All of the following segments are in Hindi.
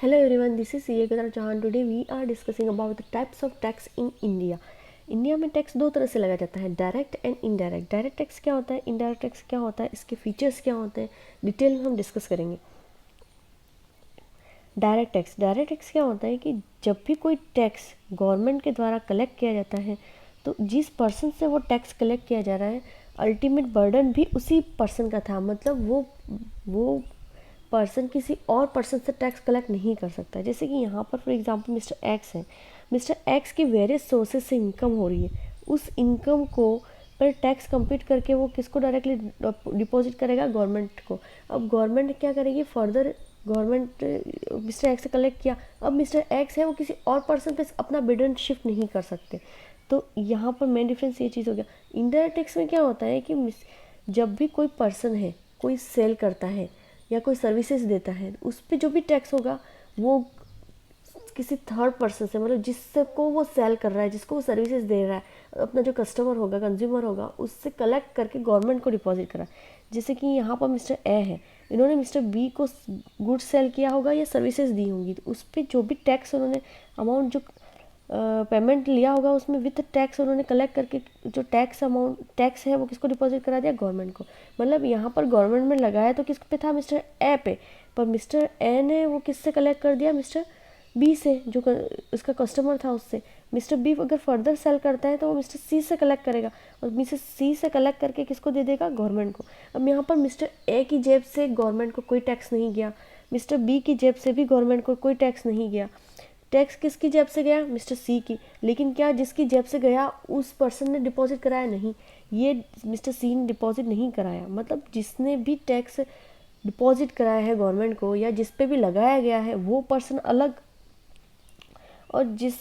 Hello everyone, this is CA Kedar Jahan. Today we are discussing about the types of tax in India. India में टैक्स दो तरह से लगाया जाता है, direct and indirect. Direct tax क्या होता है, इनडायरेक्ट टैक्स क्या होता है, इसके फीचर्स क्या होते हैं, डिटेल में हम डिस्कस करेंगे. डायरेक्ट टैक्स क्या होता है कि जब भी कोई टैक्स गवर्नमेंट के द्वारा कलेक्ट किया जाता है तो जिस पर्सन से वो टैक्स कलेक्ट किया जा रहा है अल्टीमेट बर्डन भी उसी पर्सन का था. मतलब वो पर्सन किसी और पर्सन से टैक्स कलेक्ट नहीं कर सकता. जैसे कि यहाँ पर फॉर एग्जांपल मिस्टर एक्स है. मिस्टर एक्स की वेरियस सोर्सेज से इनकम हो रही है. उस इनकम को पर टैक्स कंप्लीट करके वो किसको डायरेक्टली डिपॉजिट करेगा, गवर्नमेंट को. अब गवर्नमेंट क्या करेगी फर्दर, गवर्नमेंट मिस्टर एक्स से कलेक्ट किया, अब मिस्टर एक्स है वो किसी और पर्सन पे अपना बर्डन शिफ्ट नहीं कर सकते. तो यहाँ पर मेन डिफरेंस ये चीज़ हो गया. इनडायरेक्ट टैक्स में क्या होता है कि जब भी कोई पर्सन है, कोई सेल करता है या कोई सर्विसेज देता है, उस पर जो भी टैक्स होगा वो किसी थर्ड पर्सन से, मतलब जिसको वो सेल कर रहा है, जिसको वो सर्विसेज दे रहा है, अपना जो कस्टमर होगा, कंज्यूमर होगा, उससे कलेक्ट करके गवर्नमेंट को डिपॉजिट करा. जैसे कि यहाँ पर मिस्टर ए है, इन्होंने मिस्टर बी को गुड्स सेल किया होगा या सर्विसेज दी होंगी, तो उस पर जो भी टैक्स उन्होंने अमाउंट जो पेमेंट लिया होगा उसमें विथ टैक्स उन्होंने कलेक्ट करके जो टैक्स है वो किसको डिपॉजिट करा दिया, गवर्नमेंट को. मतलब यहाँ पर गवर्नमेंट में लगाया तो किस पे था, मिस्टर ए पे, पर मिस्टर ए ने वो किससे कलेक्ट कर दिया, मिस्टर बी से, जो उसका कस्टमर था उससे. मिस्टर बी अगर फर्दर सेल करता है तो वो मिस्टर सी से कलेक्ट करेगा और मिस्टर सी से कलेक्ट करके किसको दे देगा, गवर्नमेंट को. अब यहाँ पर मिस्टर ए की जेब से गवर्नमेंट को कोई टैक्स नहीं गया, मिस्टर बी की जेब से भी गवर्नमेंट को कोई टैक्स नहीं गया. टैक्स किसकी जेब से गया, मिस्टर सी की. लेकिन क्या जिसकी जेब से गया उस पर्सन ने डिपॉजिट कराया, नहीं, ये मिस्टर सी ने डिपॉजिट नहीं कराया. मतलब जिसने भी टैक्स डिपॉजिट कराया है गवर्नमेंट को या जिस पे भी लगाया गया है वो पर्सन अलग, और जिस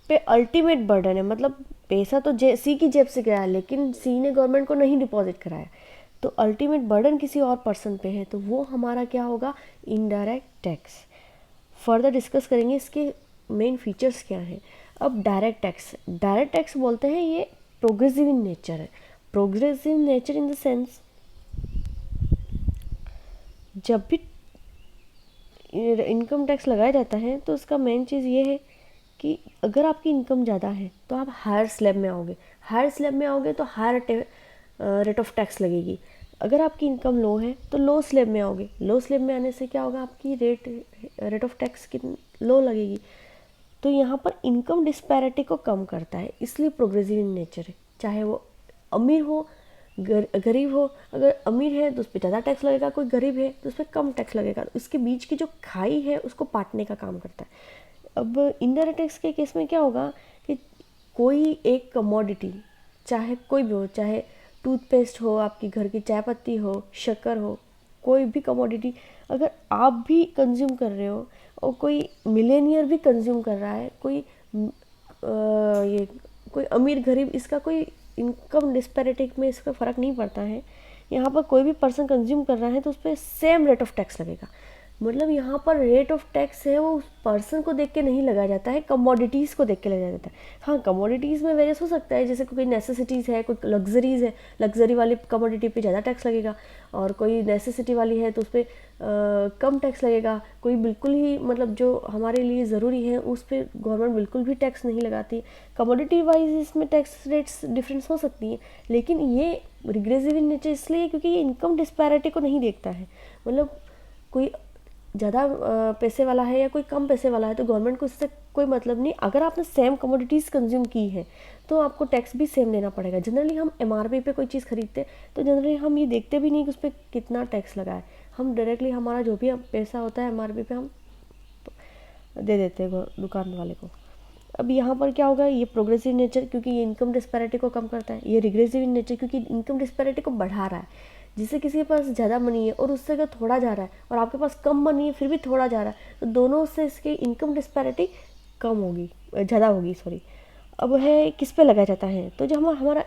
पे अल्टीमेट बर्डन है, मतलब पैसा तो सी की जेब से गया है लेकिन सी ने गवर्नमेंट को नहीं डिपॉजिट कराया, तो अल्टीमेट बर्डन किसी और पर्सन पे है, तो वो हमारा क्या होगा, इनडायरेक्ट टैक्स. फर्दर डिस्कस करेंगे इसके मेन फीचर्स क्या हैं. अब डायरेक्ट टैक्स बोलते हैं ये प्रोग्रेसिव इन नेचर है. Progressive nature in the sense जब भी इनकम टैक्स लगाया जाता है तो उसका मेन चीज़ ये है कि अगर आपकी इनकम ज़्यादा है तो आप हायर स्लैब में आओगे तो हायर रेट ऑफ टैक्स लगेगी. अगर आपकी इनकम लो है तो लो स्लैब में आओगे, लो स्लैब में आने से क्या होगा, आपकी रेट ऑफ टैक्स की लो लगेगी. तो यहाँ पर इनकम डिस्पैरिटी को कम करता है, इसलिए प्रोग्रेसिव इन नेचर है. चाहे वो अमीर हो गरीब हो, अगर अमीर है तो उस पर ज़्यादा टैक्स लगेगा, कोई गरीब है तो उस पर कम टैक्स लगेगा. इसके बीच की जो खाई है उसको पाटने का काम करता है. अब इनडायरेक्ट टैक्स के केस में क्या होगा कि कोई एक कमोडिटी, चाहे कोई भी हो, चाहे टूथपेस्ट हो, आपकी घर की चाय पत्ती हो, शक्कर हो, कोई भी कमोडिटी अगर आप भी कंज्यूम कर रहे हो और कोई मिलेनियर भी कंज्यूम कर रहा है, ये कोई अमीर गरीब, इसका कोई इनकम डिस्पैरिटी में इसका फ़र्क नहीं पड़ता है. यहाँ पर कोई भी पर्सन कंज्यूम कर रहा है तो उस पर सेम रेट ऑफ टैक्स लगेगा. मतलब यहाँ पर रेट ऑफ टैक्स है वो उस पर्सन को देख के नहीं लगाया जाता है, कमोडिटीज़ को देख के लगाया जाता है. हाँ, कमोडिटीज़ में वेरियस हो सकता है, जैसे कोई नेसेसिटीज़ है, कोई लग्जरीज़ है, लग्जरी वाली कमोडिटी पे ज़्यादा टैक्स लगेगा, और कोई नेसेसिटी वाली है तो उस पर कम टैक्स लगेगा. कोई बिल्कुल ही मतलब जो हमारे लिए ज़रूरी है उस पर गवर्नमेंट बिल्कुल भी टैक्स नहीं लगाती. कमोडिटी वाइज इसमें टैक्स रेट्स डिफरेंस हो सकती हैं, लेकिन ये रिग्रेसिव इन नेचर इसलिए क्योंकि ये इनकम डिस्पैरिटी को नहीं देखता है. मतलब कोई ज़्यादा पैसे वाला है या कोई कम पैसे वाला है तो गवर्नमेंट को इससे कोई मतलब नहीं. अगर आपने सेम कमोडिटीज़ कंज्यूम की है तो आपको टैक्स भी सेम देना पड़ेगा. जनरली हम एमआरपी पे कोई चीज़ खरीदते हैं तो जनरली हम ये देखते भी नहीं कि उस पर कितना टैक्स लगा है, हम डायरेक्टली हमारा जो भी पैसा होता है एमआरपी पे हम दे देते हैं दुकान वाले को. अब यहाँ पर क्या होगा, ये प्रोग्रेसिव नेचर क्योंकि ये इनकम डिस्पैरिटी को कम करता है. ये रिग्रेसिव इन नेचर क्योंकि इनकम डिस्पैरिटी को बढ़ा रहा है. जिससे किसी के पास ज़्यादा मनी है और उससे अगर थोड़ा जा रहा है और आपके पास कम मनी है फिर भी थोड़ा जा रहा है, तो दोनों से इसकी इनकम डिस्पैरिटी कम होगी, ज़्यादा होगी, सॉरी. अब है किस पे लगाया जाता है, तो जो हमारा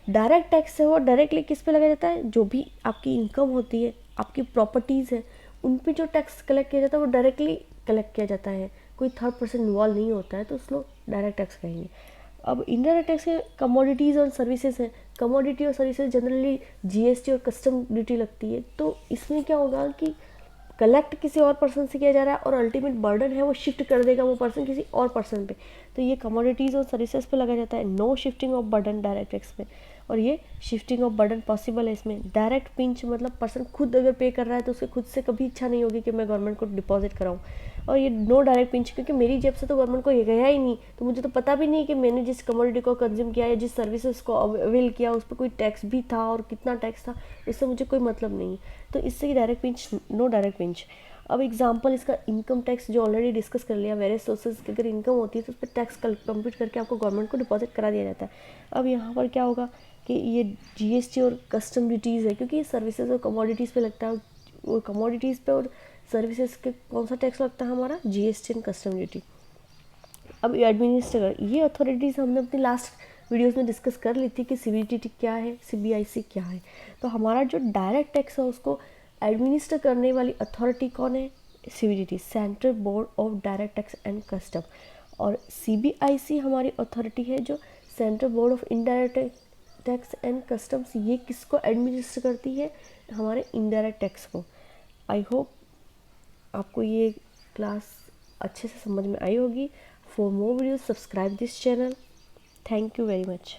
डायरेक्ट टैक्स है वो डायरेक्टली किस पे लगाया जाता है, जो भी आपकी इनकम होती है, आपकी प्रॉपर्टीज़ है, उन पे जो टैक्स कलेक्ट किया जाता है वो डायरेक्टली कलेक्ट किया जाता है, कोई थर्ड पर्सन इन्वॉल्व नहीं होता है, तो उसको डायरेक्ट टैक्स कहेंगे. अब इनडायरेक्ट टैक्स के कमोडिटीज़ और सर्विसेज हैं. कमोडिटी और सर्विसेज जनरली जीएसटी और कस्टम ड्यूटी लगती है. तो इसमें क्या होगा कि कलेक्ट किसी और पर्सन से किया जा रहा है और अल्टीमेट बर्डन है वो शिफ्ट कर देगा वो पर्सन किसी और पर्सन पे, तो ये कमोडिटीज़ और सर्विसेज पे लगा जाता है। No shifting of burden direct tax में, और ये शिफ्टिंग ऑफ बर्डन पॉसिबल है इसमें। डायरेक्ट पिंच मतलब पर्सन खुद अगर पे कर रहा है तो उसके खुद से कभी इच्छा नहीं होगी कि मैं गवर्नमेंट को डिपॉजिट कराऊँ। और ये नो डायरेक्ट पिंच, क्योंकि मेरी जेब से तो गवर्नमेंट को ये गया ही नहीं, तो मुझे तो पता भी नहीं कि मैंने जिस कमोडिटी को कंज्यूम किया या जिस सर्विसेज को अवेल किया उस पर कोई टैक्स भी था और कितना टैक्स था, इससे मुझे कोई मतलब नहीं। तो इससे ही direct pinch, no direct pinch. अब एग्जांपल इसका इनकम टैक्स जो ऑलरेडी डिस्कस कर लिया, वेरियस सोर्सेज की अगर इनकम होती है तो उस पर टैक्स कंप्यूट करके आपको गवर्नमेंट को डिपॉजिट करा दिया जाता है। अब यहाँ पर क्या होगा कि ये जीएसटी और कस्टम ड्यूटीज़ है, क्योंकि ये सर्विसेज और कमोडिटीज़ पे लगता है, और कमोडिटीज़ पे और सर्विसेज के कौन सा टैक्स लगता है हमारा, जीएसटी एंड कस्टम ड्यूटी। अब एडमिनिस्ट्रेटर, ये अथॉरिटीज़ हमने अपनी लास्ट वीडियोस में डिस्कस कर ली थी कि सीबीडीटी क्या है, सीबीआईसी क्या है। तो हमारा जो डायरेक्ट टैक्स है उसको एडमिनिस्टर करने वाली अथॉरिटी कौन है, CBDT, central board of direct tax and custom. और सीबीआईसी हमारी अथॉरिटी है जो central board of indirect tax and customs, ये किसको एडमिनिस्टर करती है, हमारे इनडायरेक्ट टैक्स को। आई होप आपको ये क्लास अच्छे से समझ में आई होगी। For more videos subscribe this channel. Thank you very much.